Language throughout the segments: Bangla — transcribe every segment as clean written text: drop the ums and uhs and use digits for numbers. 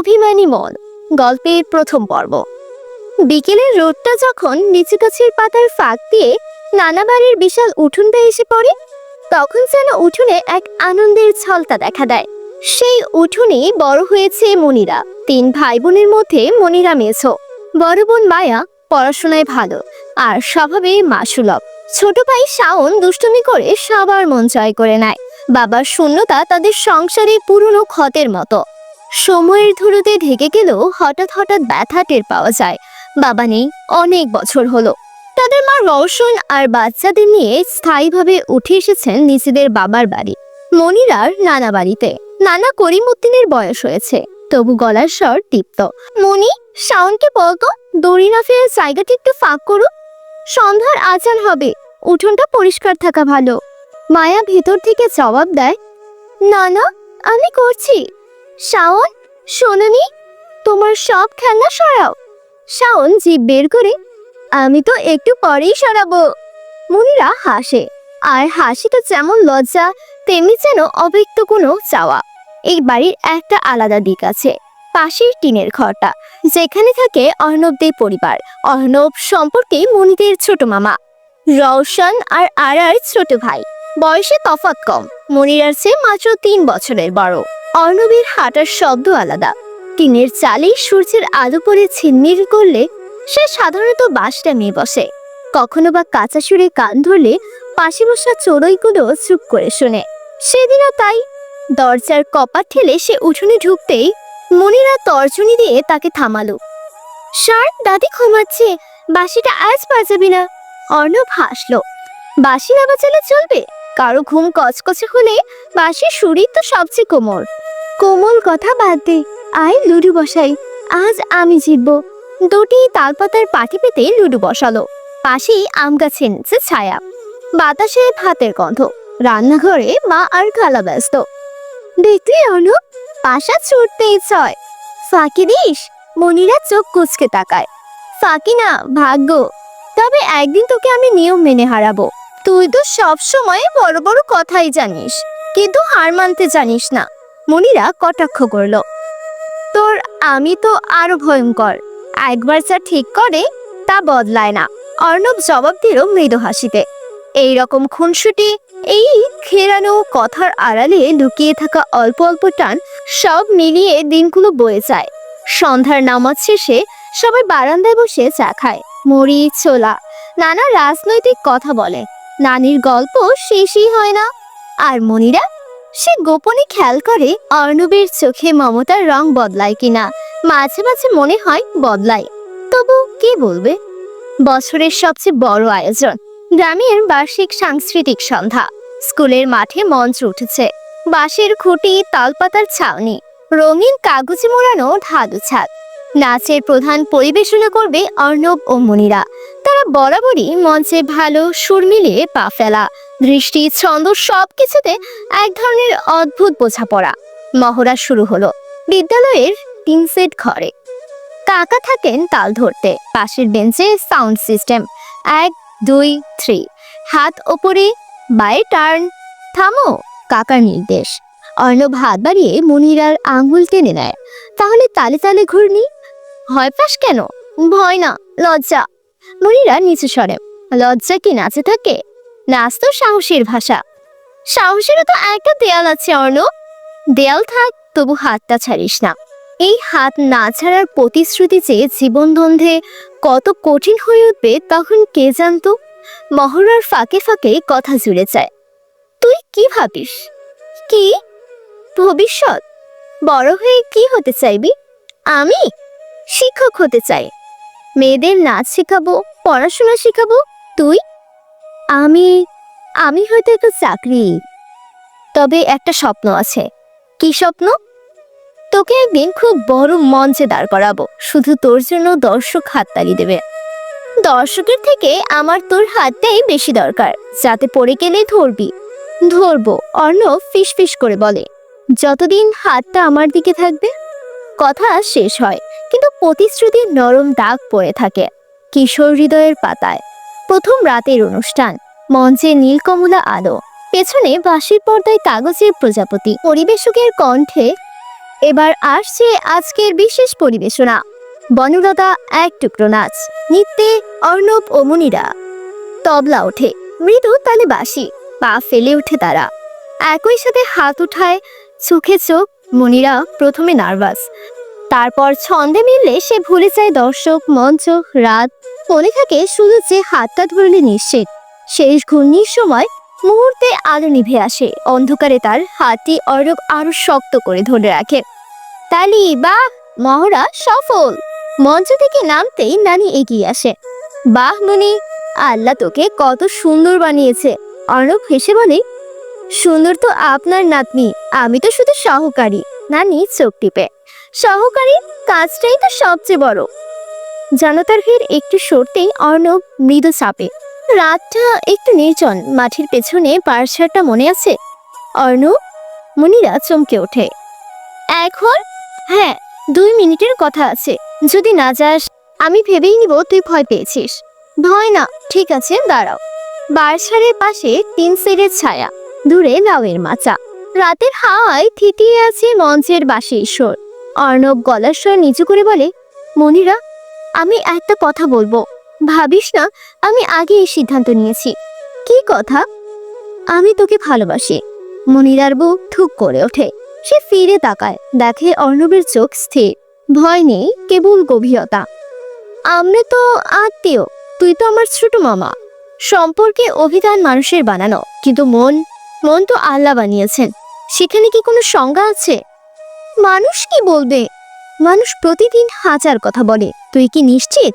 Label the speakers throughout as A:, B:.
A: অভিমানী মন গল্পের প্রথম পর্ব। বিকেলের রোদটা যখন লিচু গাছের পাতার ফাঁক দিয়ে নানা বাড়ির বিশাল উঠোনটা এসে পড়ে, তখন যেন উঠোনে এক আনন্দের ছলকা দেখা দেয়। সেই উঠোনে বড় হয়েছে মনিরা। 3 ভাই বোনের মধ্যে মনিরা মেছো। বড় বোন মায়া পড়াশোনায় ভালো আর স্বভাবে মাসুলভ। ছোট ভাই শাওন দুষ্টুমি করে সবার মন জয় করে নেয়। বাবার শূন্যতা তাদের সংসারে পুরনো ক্ষতের মতো। সময়ের ধুলোতে ঢেকে গেলেও হঠাৎ হঠাৎ ব্যথা টের পাওয়া যায়। বাবা নেই অনেক বছর হলো। তাদের মা রওশন আর বাচ্চাদের নিয়ে স্থায়ীভাবে উঠে এসেছেন নিজেদের বাবার বাড়ি, মনিরার নানা বাড়িতে। নানা করিমউদ্দিনের বয়স হয়েছে, তবু গলার স্বর তীব্র। মনি, শাওনকে বলতো দড়ি না ফেলে জায়গাটি একটু ফাঁক করুক, সন্ধ্যার আজান হবে, উঠোনটা পরিষ্কার থাকা ভালো। মায়া ভেতর থেকে জবাব দেয়, না না, আমি করছি। শাওন, শোনোনি, তোমার সব খেলনা সরাও। শাওন জিভ বের করে, আমি তো একটু পরেই সরাবো। মনিরা হাসে, আর হাসিটা যেমন লজ্জা তেমনি যেন অব্যক্ত কোনো চাওয়া। এই বাড়ির একটা আলাদা দিক আছে, পাশের টিনের ঘরটা, যেখানে থাকে অর্ণবদের পরিবার। অর্ণব সম্পর্কে মনিদের ছোট মামা, রওশন আর আরার ছোট ভাই। বয়সে তফাৎ কম, মনিরার চেয়ে মাত্র 3 বছরের বড়। অর্ণবের হাঁটার শব্দ আলাদা। টিনের চালে সূর্যের আলো পড়ে ছিন্নির করলে সে সাধারণত বাসটা নিয়ে বসে। কখনো বা কাঁচা সুরে কান ধরলে পাশে বসা চড়ুইগুলো চুপ করে শোনে। সেদিনও তাই। দরজার কপাট ঠেলে সে উঠোনে ঢুকতেই মনিরা তর্জনী দিয়ে তাকে থামালো। স্যার, দাদি ঘুমাচ্ছে, বাঁশিটা আজ বাজাবি না। অর্ণব হাসলো। বাঁশি না বাজালে চলবে? কারো ঘুম কচকচে হলে বাঁশির সুরই তো সবচেয়ে কোমল। কোমল কথা বাদ দে, আয় লুডু বসাই, আজ আমি জিতবো। 2টি তালপাতার পাটি পেতে লুডু বসালো। পাশেই আম গাছের নিচে ছায়া, বাতাসে ভাতের গন্ধ। রান্নাঘরে মা আর খালা ব্যস্ত। দেখলি অর্ণব, পাশা ছুটতেই ছয়। ফাঁকি দিস? মনিরা চোখ কুচকে তাকায়। ফাঁকি না, ভাগ্য। তবে একদিন তোকে আমি নিয়ম মেনে হারাবো। তুই তো সব সময় বড় বড় কথাই জানিস, কিন্তু হার মানতে জানিস না। মনিরা কটাক্ষ করলো। তোর আমি তো আরো ভয়ঙ্কর, একবার যা ঠিক করে তা বদলায় না। অর্ণব জবাব দিল মৃদু হাসিতে। এইরকম খুনসুটি, এই খেরানো কথার আড়ালে লুকিয়ে থাকা অল্প অল্প টান, সব মিলিয়ে দিনগুলো বয়ে যায়। সন্ধ্যার নামাজ শেষে সবাই বারান্দায় বসে চা খায়। মুড়ি, ছোলা, নানা রাজনৈতিক কথা বলে। নানির গল্প শেষই হয় না। আর মনিরা, সে গোপনে খেয়াল করে অর্ণবের চোখে মমতার রং বদলায় কিনা। মাঝে মাঝে মনে হয় বদলায়, তবু কে বলবে। বছরের সবচেয়ে বড় আয়োজন, গ্রামের বার্ষিক সাংস্কৃতিক সন্ধ্যা। স্কুলের মাঠে মঞ্চ উঠেছে, বাঁশের খুঁটি, তালপাতার ছাউনি, রঙিন কাগজে মোড়ানো ঢালু ছাদ। নাচের প্রধান পরিবেশনা করবে অর্ণব ও মনিরা। তারা বরাবরই মঞ্চে ভালো সুর মিলিয়ে পা ফেলা। দৃষ্টি, ছন্দ সবকিছুতে এক ধরনের অদ্ভুত বোঝাপড়া। মহড়া শুরু হলো বিদ্যালয়ের 3 সেট ঘরে। কাকা থাকেন তাল ধরতে, পাশের বেঞ্চে সাউন্ড সিস্টেম। 1 2 3, হাত ওপরে, বাই টার্ন, থামো, কাকার নির্দেশ। অর্ণব হাত বাড়িয়ে মনিরার আঙ্গুল টেনে নেয়। তাহলে তালে তালে ঘূর্ণি। ভয় পাস কেন? ভয় না, লজ্জা। মনিরা নিচু স্বরে, লজ্জা কি নাচে থাকে? নাচ তো সাহসের ভাষা। সাহসেরও তো একটা দেয়াল আছে অর্ণব। দেয়াল থাক, তবু হাতটা ছাড়িস না। এই হাত না ছাড়ার প্রতিশ্রুতি যে জীবনদ্বন্দ্বে কত কঠিন হয়ে উঠবে তখন কে জানতো। মহড়ার ফাঁকে ফাঁকে কথা জুড়ে যায়। তুই কি ভাবিস? কি ভবিষ্যৎ? বড় হয়ে কি হতে চাইবি? আমি শিক্ষক হতে চাই। মেয়েদের নাচ শেখাবো, পড়াশোনা শেখাবো। তুই? আমি আমি হয়তো একটা চাকরি। তবে একটা স্বপ্ন আছে। কি স্বপ্ন? তোকে একদিন খুব বড় মঞ্চে দাঁড় করাবো, শুধু তোর জন্য দর্শক হাততালি দেবে। দর্শকের থেকে আমার তোর হাতটাই বেশি দরকার, যাতে পড়ে গেলে ধরবি। ধরবো, অর্ণব ফিসফিস করে বলে, যতদিন হাতটা আমার দিকে থাকবে। কথা শেষ হয়, কিন্তু প্রতিশ্রুতির নরম দাগ পড়ে থাকে কিশোর হৃদয়ের পাতায়। প্রথম রাতের অনুষ্ঠান, মঞ্চে নীলকমলা আলো, পেছনে বাঁশির পর্দায় কাগজের প্রজাপতি। পরিবেশকের কণ্ঠে, এবার আসছে আজকের বিশেষ পরিবেশনা, বনলতা এক টুকরো নাচ। নৃত্যে অর্ণব ও মনিরা। তবলা ওঠে, মৃদু তালে বাঁশি, পা ফেলে ওঠে তারা। একই সাথে হাত উঠায়, চোখে চোখ। মনিরা প্রথমে নার্ভাস, তারপর ছন্দে মিললে সে ভুলে যায় দর্শক, মঞ্চ, রাত। মনে থাকে শুধু যে হাতটা ধরলে নিশ্চিত। শেষ ঘূর্ণির সময় মুহূর্তে আলো নিভে আসে, অন্ধকারে তার হাতটি অর্ণব আরো শক্ত করে ধরে রাখে। তালি, বাহ, মহড়া সফল। মঞ্চ থেকে নামতেই নানি এগিয়ে আসে। বাহ মনি, আল্লাহ তোকে কত সুন্দর বানিয়েছে। অর্ণব হেসে বলে, সুন্দর তো আপনার নাতনি, আমি তো শুধু সহকারী। নানি চোখ টিপে, সহকারী কাজটাই তো সবচেয়ে বড়। জনতার ভিড় একটু সরতেই অর্ণব মৃদু চাপে। রাতটা একটু নির্জন, মাঠের পেছনে পারসারটা মনে আছে? অর্ণব। মনিরা চমকে ওঠে। এখন? হ্যাঁ, 2 মিনিটের কথা আছে। যদি না যাস, আমি ভেবেই নিব তুই ভয় পেয়েছিস। ভয় না, ঠিক আছে, দাঁড়াও। বারসারের পাশে 3 সেরের ছায়া, দূরে লাউয়ের মাচা। রাতের হাওয়ায় থিতিয়ে আছে মঞ্চের বাঁশির সুর। অর্ণব গলার স্বর নিচু করে বলে, মনিরা, আমি একটা কথা বলবো। ভাবিস না আমি আগে এই সিদ্ধান্ত নিয়েছি। কি কথা? আমি তোকে ভালোবাসি। মনিরার বুক ঠুক করে ওঠে। সে ফিরে তাকায়, দেখে অর্ণবের চোখ স্থির। ভয় নেই, কেবল গভীরতা। আমরা তো আত্মীয়, তুই তো আমার ছোট মামা। সম্পর্কে অভিধান মানুষের বানানো, কিন্তু মন মন তো আল্লাহ বানিয়েছেন। সেখানে কি কোনো সংজ্ঞা আছে? মানুষ কি বলবে? মানুষ প্রতিদিন হাজার কথা বলে। তুই কি নিশ্চিত?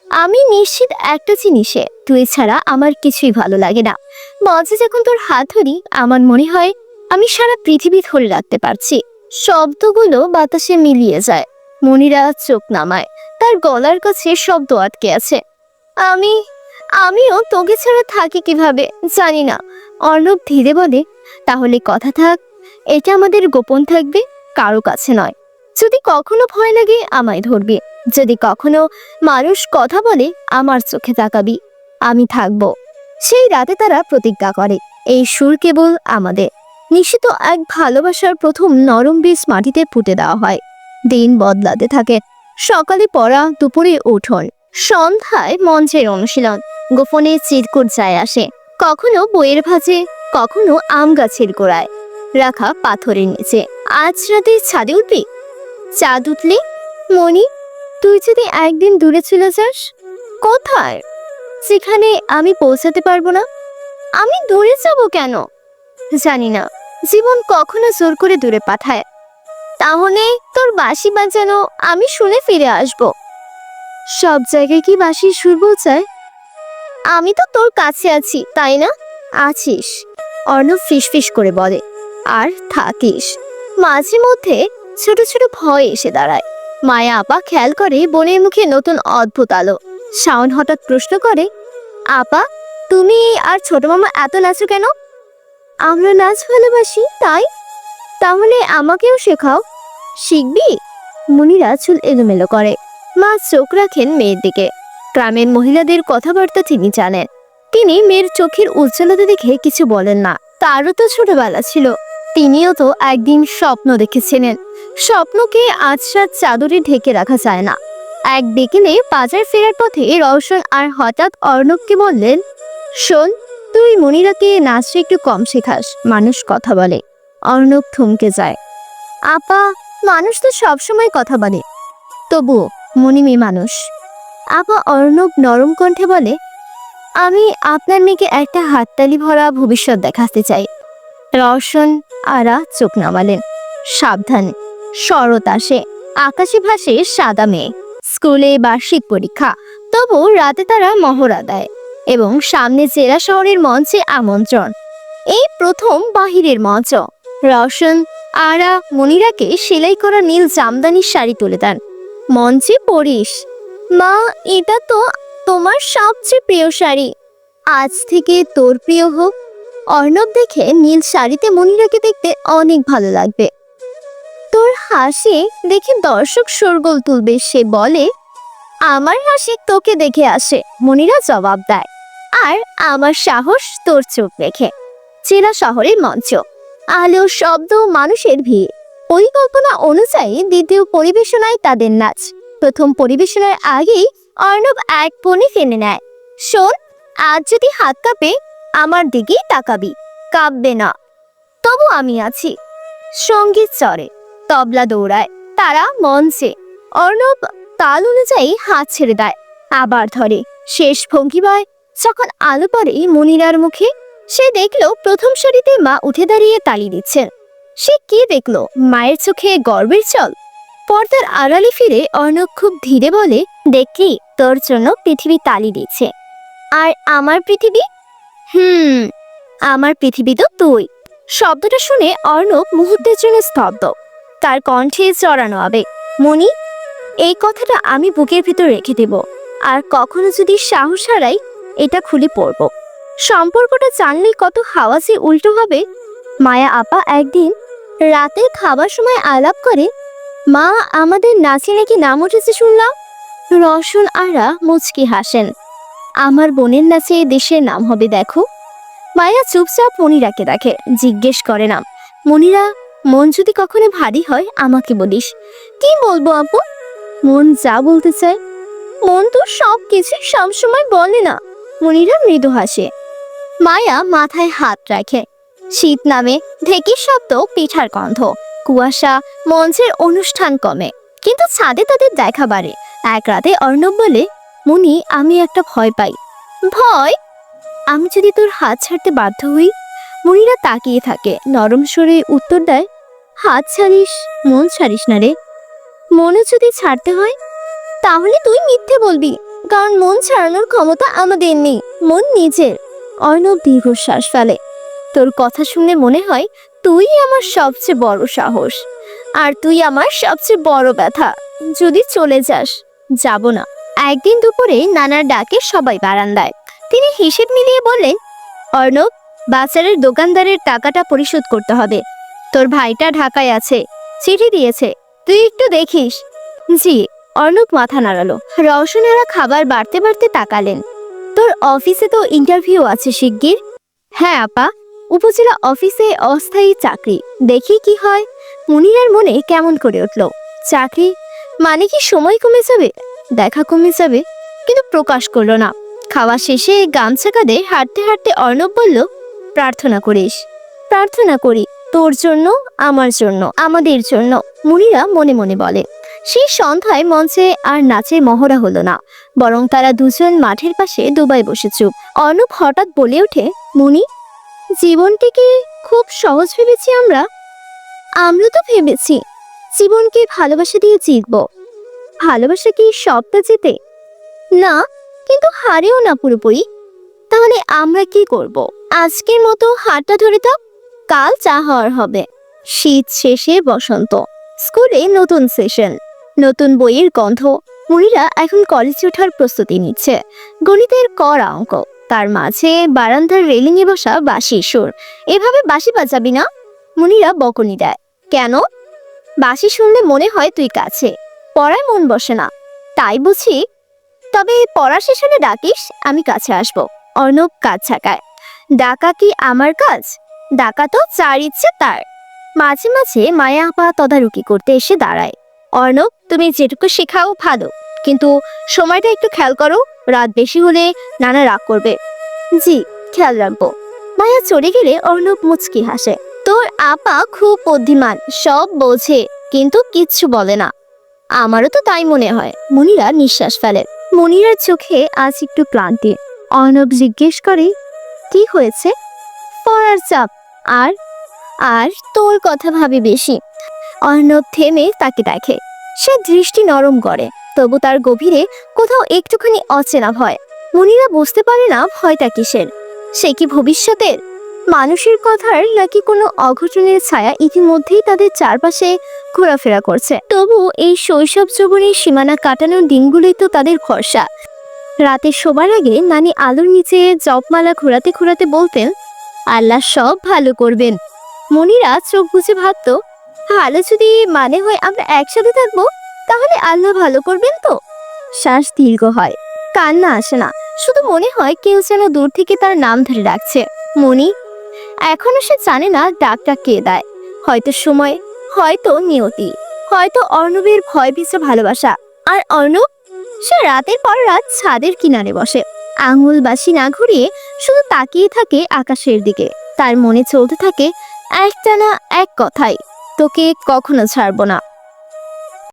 A: আমি নিশ্চিত একটা জিনিসে, তুই ছাড়া আমার কিছুই ভালো লাগে না। মঞ্চে যখন তোর হাত ধরি, আমার মনে হয় আমি সারা পৃথিবী ধরে রাখতে পারছি। শব্দগুলো বাতাসে মিলিয়ে যায়। মনিরা চোখ নামায়, তার গলার কাছে শব্দ আটকে আছে। আমিও তোকে ছাড়া থাকি কিভাবে জানি না। অর্ণব ধীরে বলে, তাহলে কথা থাক, এটা আমাদের গোপন থাকবে, কারো কাছে নয়। যদি কখনো ভয় লাগে আমায় ধরবি, যদি কখনো মানুষ কথা বলে আমার চোখে তাকাবি, আমি থাকবো। সেই রাতে তারা প্রতিজ্ঞা করে, এই সুর কেবল আমাদের। নিশ্চিত এক ভালোবাসার প্রথম নরম বীজ মাটিতে পুঁতে দেওয়া হয়। দিন বদলাতে থাকে। সকালে পড়া, দুপুরে উঠোন, সন্ধ্যায় মঞ্চের অনুশীলন। গোপনে চিরকুট যায় আসে, কখনো বইয়ের ভাঁজে, কখনো আম গাছের গোড়ায় রাখা পাথরের নিচে। আজ রাতে ছাদে উঠবি? চাঁদ উঠলে? মনি, তুই যদি একদিন দূরে চলে যাস? কোথায়? যেখানে আমি পৌঁছাতে পারবো না। আমি দূরে যাব কেন? জানি না, জীবন কখনো জোর করে দূরে পাঠায়। তাহলে তোর বাঁশি বাজানো আমি শুনে ফিরে আসব। সব জায়গায় কি বাঁশির সুর পৌঁছায়? আমি তো তোর কাছে আছি, তাই না? আছিস, অর্ণব ফিসফিস করে বলে, আর থাকিস। মাঝে মধ্যে ছোট ছোট ভয় এসে দাঁড়ায়। মায়া আপা খেয়াল করে বোনের মুখে নতুন অদ্ভুত আলো। শাওন হঠাৎ প্রশ্ন করে, আপা, তুমি আর ছোট মামা এত নাচো কেন? আমরা নাচ ভালোবাসি তাই। তাহলে আমাকেও শেখাও। শিখবি? মনিরা চুল এলোমেলো করে। মা চোখ রাখেন মেয়ের দিকে। গ্রামের মহিলাদের কথাবার্তা তিনি জানেন। তিনি মেয়ের চোখের উজ্জ্বলতা দেখে কিছু বলেন না। তারও তো ছোটবেলা ছিল, তিনিও তো একদিন স্বপ্ন দেখেছিলেন। স্বপ্নকে আজরাত চাদরে ঢেকে রাখা যায় না। এক বিকেলে বাজার ফেরার পথে রওশন আর হঠাৎ অর্ণবকে বললেন, শোন, তুই মনিরাকে নাচটা একটু কম শেখাস, মানুষ কথা বলে। অর্ণব থমকে যায়। আপা, মানুষ তো সবসময় কথা বলে, তবুও মনি মেয়ে মানুষ। আপা। অর্ণব নরম কণ্ঠে বলে, আমি আপনার মেয়েকে একটা হাততালি ভরা ভবিষ্যৎ দেখাতে চাই। রওশন আরা চোখ নামালেন। সাবধানে। শরৎ আসে, আকাশে ভাসে সাদা মেয়ে। স্কুলে বার্ষিক পরীক্ষা, তবু রাতে তারা মহড়া দেয় এবং সামনে জেলা শহরের মঞ্চে আমন্ত্রণ। এই প্রথম বাহিরের মঞ্চ। রওশন আরা মনিরাকে সেলাই করা নীল জামদানির শাড়ি তুলে দেন। মঞ্চে পড়িস। মা, এটা তো তোমার সবচেয়ে প্রিয় শাড়ি, আজ থেকে তোর প্রিয় হোক। অর্ণব দেখে নীল শাড়িতে মনিরাকে দেখতে অনেক ভালো লাগবে। তোর হাসি দেখে দর্শক শোরগোল তুলবে, সে বলে। আমার হাসি তোকে দেখে আসে, মনিরা জবাব দেয়। আর আমার সাহস তোর চোখ দেখে। জেলা শহরের মঞ্চ, আলো, শব্দ, মানুষের ভিড়। পরিকল্পনা অনুযায়ী দ্বিতীয় পরিবেশনায় তাদের নাচ। প্রথম পরিবেশনার আগেই অর্ণব এক পণে ফেলে নেয়। শোন, আজ যদি হাত কাঁপে আমার দিকেই তাকাবি, কাঁপবে না। তবু আমি আছি। সঙ্গীত চড়ে, তবলা দৌড়ায়, তারা মঞ্চে। অর্ণব তাল অনুযায়ী হাত ছেড়ে দেয়, আবার ধরে। শেষ ভঙ্গিমায় যখন আলো পড়ে মনিরার মুখে, সে দেখলো প্রথম সারিতে মা উঠে দাঁড়িয়ে তালি দিচ্ছেন। সে কি দেখলো? মায়ের চোখে গর্বের জল। পর্দার আড়ালে ফিরে অর্ণব খুব ধীরে বলে, দেখলি, তোর জন্য পৃথিবী তালি দিচ্ছে। আর আমার পৃথিবী? আমার পৃথিবী তো তুই। শব্দটা শুনে অর্ণব মুহূর্তের জন্য স্তব্ধ। তার কণ্ঠে জড়ানো আবেগ। মনি, এই কথাটা আমি বুকের ভিতর রেখে দেব। আর কখনো যদি সাহস হারাই, এটা খুলে পড়ব। সম্পর্কটা জানলেই কত হাওয়া যে উল্টো হবে। মায়া আপা একদিন রাতের খাবার সময় আলাপ করে, মা, আমাদের নাচে নাকি নাম উঠেছে শুনলাম। রওশন আরা মুচকি হাসেন। আমার বোনের নাচে দেশের নাম হবে দেখো। মায়া চুপচাপ মনিরাকে দেখে, জিজ্ঞেস করে না, মনিরা, মন যদি কখনো ভারী হয় আমাকে বলিস। কি বলবো আপু? মন যা বলতে চায়। মন তো সব কিছু সবসময় বলে না। মনিরা মৃদু হাসে। মায়া মাথায় হাত রাখে। শীত নামে, ঢেকির শব্দ, পিঠার গন্ধ, কুয়াশা, মঞ্চের অনুষ্ঠান কমে, কিন্তু ছাদে তাদের দেখা বাড়ে। এক রাতে অর্ণব বলে, মনি, আমি একটা ভয় পাই। ভয়? আমি যদি তোর হাত ছাড়তে বাধ্য হই? মনিরা তাকিয়ে থাকে, নরম স্বরে উত্তর দেয়, হাত ছাড়িস, মন ছাড়িস না রে। মনে যদি ছাড়তে হয় তাহলে তুই মিথ্যে বলবি, কারণ মন ছাড়ানোর ক্ষমতা আমাদের নেই, মন নিজের। অর্ণব দীর্ঘশ্বাস ফেলে। তোর কথা শুনে মনে হয় তুই আমার সবচেয়ে বড় সাহস, আর তুই আমার সবচেয়ে বড় ব্যথা। যদি চলে যাস। যাব না। একদিন দুপুরে নানার ডাকে সবাই বারান্দায়। তিনি হিসেব মিলিয়ে বললেন, অর্ণব, বাজারের দোকানদারের টাকাটা পরিশোধ করতে হবে। তোর ভাইটা ঢাকায় আছে, চিঠি দিয়েছে, তুই একটু দেখিস। জি। অর্ণব মাথা নাড়ালো। রওশনেরা খাবার বাড়তে বাড়তে তাকালেন। তোর অফিসে তো ইন্টারভিউ আছে শিগগির। হ্যাঁ আপা, উপজেলা অফিসে অস্থায়ী চাকরি, দেখি কি হয়। মুনিরার মনে কেমন করে উঠল। চাকরি মানে কি সময় কমে যাবে, দেখা কমে যাবে? কিন্তু প্রকাশ করলো না। খাওয়া শেষে গামছা কাঁধে হাঁটতে হাঁটতে অর্ণব বলল, প্রার্থনা করিস। প্রার্থনা করি, তোর জন্য, আমার জন্য, আমাদের জন্য। মুনিরা মনে মনে বলে। সেই সন্ধ্যায় মঞ্চে আর নাচের মহড়া হলো না, বরং তারা দুজন মাঠের পাশে দুবাই বসে চুপ। অর্ণব হঠাৎ বলে ওঠে, মুনি, জীবনটিকে খুব সহজ ভেবেছি আমরা। আমরা তো ভেবেছি জীবনকে ভালোবাসা দিয়ে জিতব। ভালোবাসা কি সবটা জেতে? না, কিন্তু হারেও না পুরোপুরি। তাহলে আমরা কি করব? আজকের মতো হাতটা ধরে থাক, কাল চা হওয়ার হবে। শীত শেষে বসন্ত, স্কুলে নতুন সেশন, নতুন বইয়ের গন্ধ। মুনিরা এখন কলেজে ওঠার প্রস্তুতি নিচ্ছে। গণিতের কড়া অঙ্ক, তার মাঝে বারান্দার রেলিংয়ে বসা বাঁশির সুর। এভাবে বাঁশি বাজাবি না, মুনিরা বকুনি দেয়। কেন? বাঁশি শুনলে মনে হয় তুই কাছে, পড়ায় মন বসে না, তাই বুঝি। তবে পড়া শেষ হলে ডাকিস, আমি কাছে আসবো। অর্ণব কাজ ছাকায়। ডাকা কি আমার কাজ? ডাকা তো যার ইচ্ছে তার। মাঝে মাঝে মায়া আপা তদারকি করতে এসে দাঁড়ায়। অর্ণব, তুমি যেটুকু শেখাও ভালো, কিন্তু সময়টা একটু খেয়াল করো, রাত বেশি হলে নানা রাগ করবে। জি, খেয়াল রাখবো। মায়া চলে গেলে অর্ণব মুচকি হাসে। তোর আপা খুব বুদ্ধিমান, সব বোঝে, কিন্তু কিচ্ছু বলে না। আমারও তো তাই মনে হয়। মুনিরা নিঃশ্বাস ফেলে। মুনিরার চোখে আজ একটু ক্লান্তি। অর্ণব জিজ্ঞেস করে, কি হয়েছে? পড়ার চাপ। আর আর তোর কথা ভাবি বেশি। অর্ণব থেমে তাকে দেখে। সে দৃষ্টি নরম করে, তবু তার গভীরে কোথাও একটুখানি অচেনা ভয়। মুনিরা বুঝতে পারে না ভয়টা কিসের। সে কি ভবিষ্যতের, মানুষের কথার, নাকি কোনো অঘটনের ছায়া ইতিমধ্যেই তাদের চারপাশে ঘোরাফেরা করছে? তবু এই শৈশব যৌবনের সীমানা কাটানোর দিনগুলোই তো তাদের ভরসা। রাতে শোবার আগে নানি আলোর নিচে জপমালা ঘোরাতে ঘোরাতে বলতেন, আল্লাহ সব ভালো করবেন। মনিরা চোখ বুজে ভাবত, ভালো যদি মানে হয় আমরা একসাথে থাকবো, তাহলে আল্লাহ ভালো করবেন তো। শ্বাস দীর্ঘ হয়, কান্না আসে না, শুধু মনে হয় কেউ যেন দূর থেকে তার নাম ধরে রাখছে। মনি। এখনো সে জানে না ডাকটা কে দেয়। হয়তো সময়, হয়তো নিয়তি, হয়তো অর্ণবের ভয় ভীষণ ভালোবাসা। আর অর্ণব, সে রাতের পর রাত ছাদের কিনারে বসে, আঙুল বাসি না ঘুরিয়ে শুধু তাকিয়ে থাকে আকাশের দিকে। তার মনে চলতে থাকে একটানা এক কথাই, তোকে কখনো ছাড়বো না।